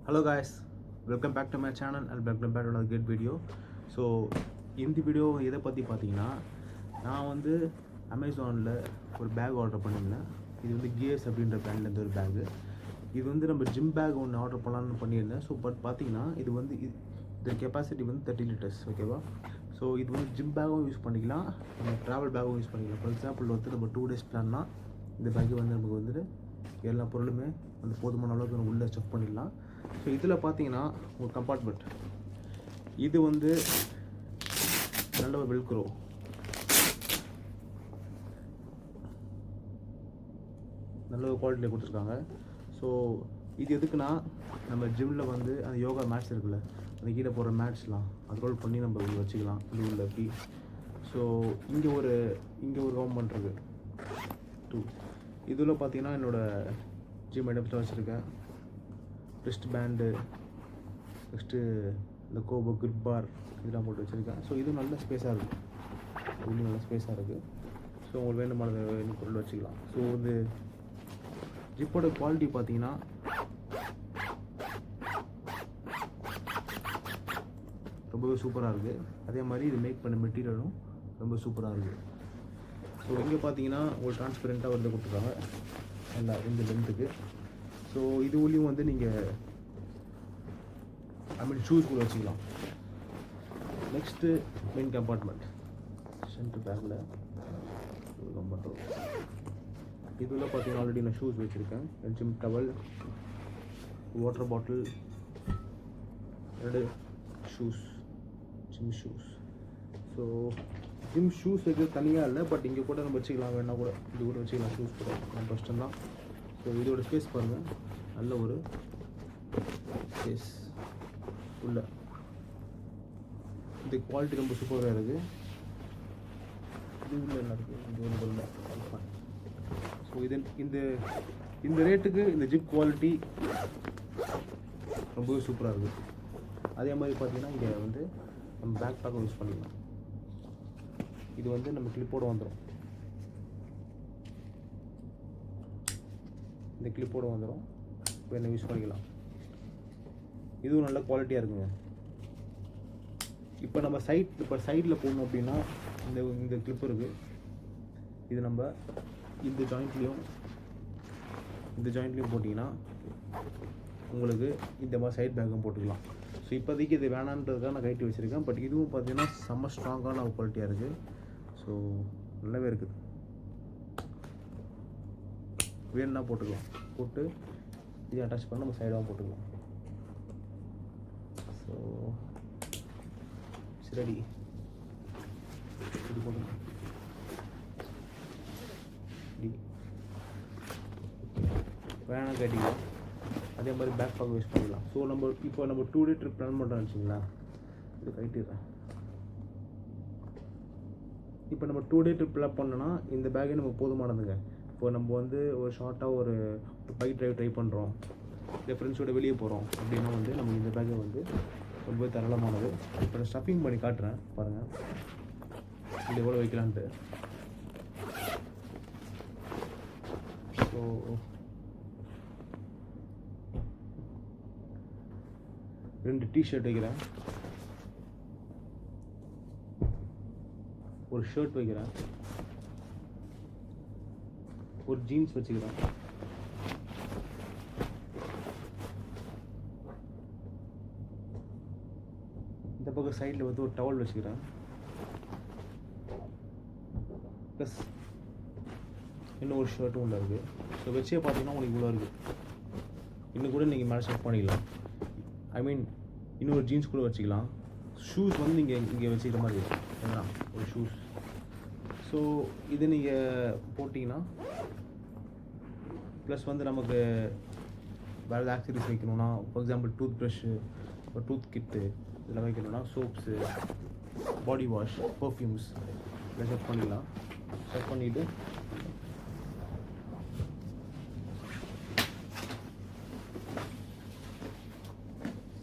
Hello guys, welcome back to my channel and welcome back to another great video. So இந்த video எதை பற்றி பார்த்தீங்கன்னா, நான் வந்து அமேசானில் ஒரு பேக் ஆர்டர் பண்ணியிருந்தேன். இது வந்து கியர்ஸ் அப்படின்ற பிராண்ட்லேருந்து ஒரு பேகு. இது வந்து நம்ம ஜிம் பேக் ஒன்று ஆர்டர் பண்ணலான்னு பண்ணியிருந்தேன். ஸோ பட் பார்த்தீங்கன்னா இது வந்து இந்த கெப்பாசிட்டி வந்து 30 லிட்டர்ஸ், ஓகேவா? ஸோ இது வந்து ஜிம் பேக்கும் யூஸ் பண்ணிக்கலாம், நம்ம ட்ராவல் பேக்கும் யூஸ் பண்ணிக்கலாம். ஃபார் எக்ஸாம்பிள் வந்து நம்ம 2 days பிளான்னா இந்த பேக்கு வந்து நமக்கு வந்துட்டு எல்லா பொருளுமே வந்து போதுமான அளவுக்கு நம்ம உள்ளே ஸ்டஃப் பண்ணிடலாம். ஸோ இதில் பார்த்தீங்கன்னா ஒரு கம்பார்ட்மெண்ட், இது வந்து நல்ல ஒரு வெல்க்ரோ, நல்ல ஒரு குவாலிட்டியில் கொடுத்துருக்காங்க. ஸோ இது எதுக்குன்னா, நம்ம ஜிம்மில் வந்து அந்த யோகா மேட்ஸ் இருக்குல்ல, அந்த கீழே போடுற மேட்ஸ்லாம் அது ரோல் பண்ணி நம்ம வச்சுக்கலாம் இது உள்ள அப்படி. ஸோ இங்கே ஒரு கவர்மெண்ட் இருக்குது 2. இதில் பார்த்தீங்கன்னா என்னோடய ஜிம் ஐட்டம்ஸ்லாம் வச்சுருக்கேன். ரிஸ்ட் பேண்டு, நெக்ஸ்ட்டு இந்த கோபோ கிரிப் பார் இதெல்லாம் போட்டு வச்சுருக்கேன். ஸோ இதுவும் நல்ல ஸ்பேஸாக இருக்குது, இதுவும் நல்ல ஸ்பேஸாக இருக்குது. ஸோ உங்களுக்கு வேணுமான பொருள் வச்சுக்கலாம். ஸோ இந்த ஜிப்போட குவாலிட்டி பார்த்தீங்கன்னா ரொம்பவே சூப்பராக இருக்குது. அதே மாதிரி இது மேக் பண்ண மெட்டீரியலும் ரொம்ப சூப்பராக இருக்குது. ஸோ இங்கே பார்த்தீங்கன்னா ஒரு டிரான்ஸ்பரண்ட்டாக வந்து கொடுத்துருக்காங்க எல்லா இந்த லென்த்துக்கு. ஸோ இது உள்ளேயும் வந்து நீங்கள் ஷூஸ் கூட வச்சுக்கலாம். நெக்ஸ்ட்டு மெயின் கம்பார்ட்மெண்ட், சென்டர் பேக்கில் கம்பார்ட்மெண்ட். இதில் பார்த்தீங்கன்னா ஆல்ரெடி நான் ஷூஸ் வச்சுருக்கேன், gym towel, water bottle, 2 shoes, gym shoes. So gym shoes வைக்கிறது தனியாக இல்லை, பட் இங்கே கூட நம்ம வச்சுக்கலாம், வேணால் கூட இது கூட வச்சுக்கலாம். ஷூஸ் கூட நம்ம கஷ்டம் தான். ஸோ இதோட ஸ்பேஸ் பாருங்கள், நல்ல ஒரு ஸ்பேஸ் உள்ள. இந்த குவாலிட்டி ரொம்ப சூப்பராக இருக்குது. இது உள்ள என்ன இருக்குது, இது ஒன்று உள்ள. ஸோ இந்த ரேட்டுக்கு இந்த ஜிப் குவாலிட்டி ரொம்பவே சூப்பராக இருக்குது. அதே மாதிரி பார்த்தீங்கன்னா இங்கே வந்து நம்ம பேக் பேக்கும் யூஸ் பண்ணிக்கலாம். இது வந்து நம்ம கிளிப்போடு வந்துடும், இந்த கிளிப்போடு வந்துடும். இப்போ என்ன யூஸ் பண்ணிக்கலாம். இதுவும் நல்ல குவாலிட்டியாக இருக்குங்க. இப்போ நம்ம சைடில் போடணும் அப்படின்னா இந்த கிளிப் இருக்குது. இது நம்ம இந்த ஜாயிண்ட்லேயும் போட்டிங்கன்னா உங்களுக்கு இந்த மாதிரி சைட் பேக்கும் போட்டுக்கலாம். ஸோ இப்போதைக்கு இது வேணான்றதுக்காக நான் கைட்டி வச்சுருக்கேன். பட் இதுவும் பார்த்தீங்கன்னா செம்ம ஸ்ட்ராங்கான ஒரு குவாலிட்டியாக இருக்குது. ஸோ நல்லாவே இருக்குது, வேணும்னா போட்டுக்கலாம். போட்டு இதை அட்டாச் பண்ண நம்ம சைடாகவும் போட்டுக்கலாம். ஸோ ரெடி, இது போட்டுக்கலாம். வேணாம் கேட்டிக்கலாம். அதே மாதிரி பேக் பேக் யூஸ் பண்ணிக்கலாம். ஸோ இப்போ நம்ம 2 day ட்ரிப் பிளான் பண்ணுறோம்னு வச்சுங்களா, இது கட்டிடுறேன். இப்போ நம்ம 2 day ட்ரிப் பிளான் பண்ணோன்னா இந்த பேக்கே நமக்கு போதுமானதுங்க. இப்போ நம்ம வந்து ஒரு ஷார்ட்டாக ஒரு பைக் ட்ரைவ் ட்ரை பண்ணுறோம், இல்லை ஃப்ரெண்ட்ஸோட வெளியே போகிறோம் அப்படின்னா வந்து நம்ம இந்த பேக்கை வந்து ரொம்ப தாராளமானது. இப்போ நான் ஸ்டஃபிங் பண்ணி காட்டுறேன் பாருங்கள், இது எவ்வளோ வைக்கலான்ட்டு. ஸோ ரெண்டு டிஷர்ட் வைக்கிறேன், ஒரு ஷர்ட் வைக்கிறேன், ஒரு ஜீன்ஸ் வச்சுக்கிறேன், இந்த பக்கம் சைடில் வந்து ஒரு டவல் வச்சுக்கிறேன், ப்ளஸ் இன்னும் ஒரு ஷர்ட்டும் உள்ள இருக்குது. ஸோ வச்சே பார்த்தீங்கன்னா உங்களுக்கு இவ்வளோ இருக்குது. இன்னும் கூட நீங்கள் மேலே ஷர்ட் பண்ணிக்கலாம். இன்னும் ஒரு ஜீன்ஸ் கூட வச்சுக்கலாம். ஷூஸ் வந்து நீங்கள் இங்கே வச்சுக்கிற மாதிரி என்ன ஒரு ஷூஸ். ஸோ இது நீங்கள் போட்டிங்கன்னா ப்ளஸ் வந்து நமக்கு வேறு ஏதாவது ஆக்சரிஸ் வைக்கணும்னா, ஃபார் எக்ஸாம்பிள் டூத் ப்ரஷ்ஷு, ஒரு டூத் கிட்டு இதெல்லாம் வைக்கணும்னா, சோப்ஸு, பாடி வாஷ், பர்ஃப்யூம்ஸ் இதை செட் பண்ணிக்கலாம். செட் பண்ணிவிட்டு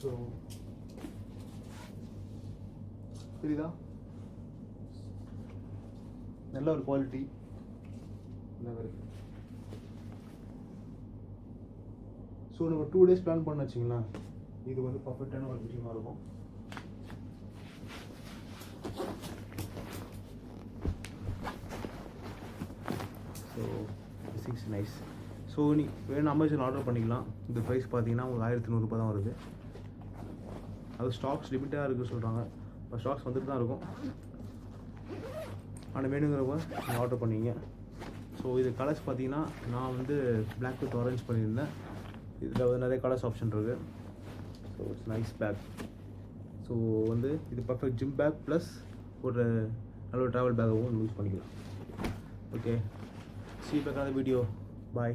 ஸோ புரியுதா, நல்ல ஒரு குவாலிட்டி நல்லா இருக்குது. ஸோ நம்ம 2 days பிளான் பண்ண வச்சிங்களேன், இது வந்து பர்ஃபெக்டான ஒரு விஷயமா இருக்கும். So this is nice. So நீ வேணும் அமேசான் ஆர்டர் பண்ணிக்கலாம். இந்த ப்ரைஸ் பார்த்தீங்கன்னா உங்களுக்கு 1100 தான் வருது. அது ஸ்டாக்ஸ் லிமிட்டாக இருக்குது சொல்கிறாங்க. இப்போ ஸ்டாக்ஸ் வந்துட்டு தான் இருக்கும். ஆனால் வேணுங்கிறப்ப நீங்கள் ஆர்டர் பண்ணிங்க. ஸோ இது கலர்ஸ் பார்த்தீங்கன்னா நான் வந்து பிளாக் வித் ஆரஞ்ச் பண்ணியிருந்தேன். இதில் வந்து நிறைய கலர்ஸ் ஆப்ஷன் இருக்குது. So it's nice bag. So வந்து இது பர்ஃபெக்ட் ஜிம் பேக் ப்ளஸ் ஒரு நல்ல ஒரு ட்ராவல் பேக்காகவும் யூஸ் பண்ணிக்கலாம். Okay, see you back on the video. Bye.